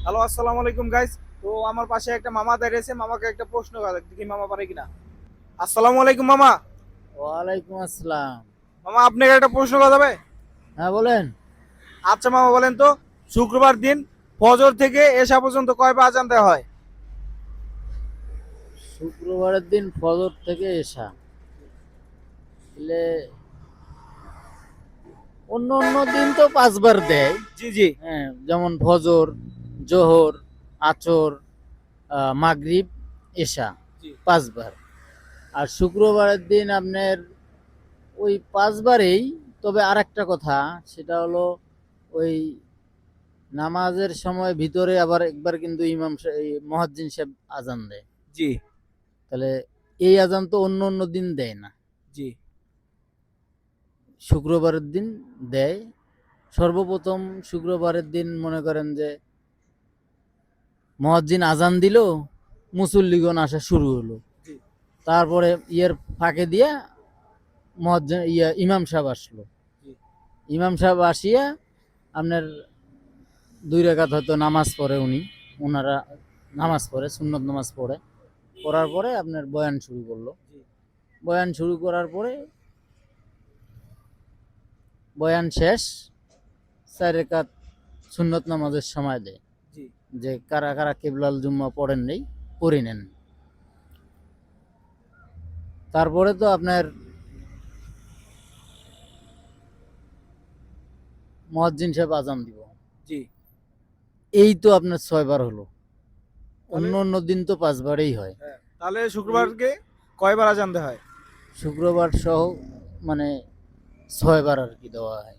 Hello, আসসালামু আলাইকুম guys. তো আমার পাশে একটা মামা দাঁড়িয়েছে, মামাকে একটা প্রশ্ন করে দেখি মামা পারে কিনা। আসসালামু আলাইকুম মামা। ওয়ালাইকুম আসসালাম। মামা আপনাকে একটা প্রশ্ন করা যাবে? হ্যাঁ, বলেন। আচ্ছা মামা বলেন তো, শুক্রবার দিন ফজর থেকে এশা পর্যন্ত কয়বার আজান দেওয়া হয়? শুক্রবারের দিন ফজর থেকে এশা এলে অন্য অন্য দিন তো 5 বার দেয়। জি জি। হ্যাঁ, যেমন ফজর, জোহর, আচর, মাগরিব, এশা জি 5 বার। আর শুক্রবারের দিন আপনার ওই 5 বারেই। তবে আর একটা কথা, সেটা হলো ওই নামাজের সময় ভিতরে আবার একবার কিন্তু এই মুয়াজ্জিন সাহেব আজান দেয়। জি তাহলে এই আজান তো অন্য অন্য দিন দেয় না, জি। শুক্রবারের দিন দেয়। সর্বপ্রথম শুক্রবারের দিন মনে করেন যে মুয়াজ্জিন আজান দিল, মুসল্লিগণ আসা শুরু হলো। জি তারপরে ফাঁকে দিয়া মুয়াজ্জিন ইমাম সাহেব আসলো। জি ইমাম সাহেব আসিয়া আপনার 2 রাকাত হয়তো নামাজ পড়ে, ওনারা নামাজ পড়ে, সুন্নত নামাজ পড়ে। পড়ার পরে আপনার বয়ান শুরু করলো। জি বয়ান শুরু করার পরে বয়ান শেষ, 4 রাকাত সুন্নত নামাজের সময় দেয়, জি। যে কারা কারা কেবলাল জুম্মা পড়েন নেই পড়ে নেন। তারপরে তো আপনার মুয়াজ্জিন সাহেব আজান দিব। জি। এই তো আপনার 6 বার হলো। তাহলে অন্য অন্য দিন তো 5 বারেই হয়। হ্যাঁ, তাহলে এই শুক্রবারকে কয়বার আজান দেওয়া হয়? শুক্রবার সহ মানে 6 বার আর কি দেওয়া হয়।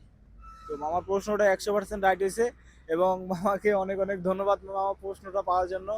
তো মামার প্রশ্নটা 100% রাইট হয়েছে এবং মামাকে অনেক অনেক ধন্যবাদ মামা প্রশ্নটা পাওয়ার জন্য।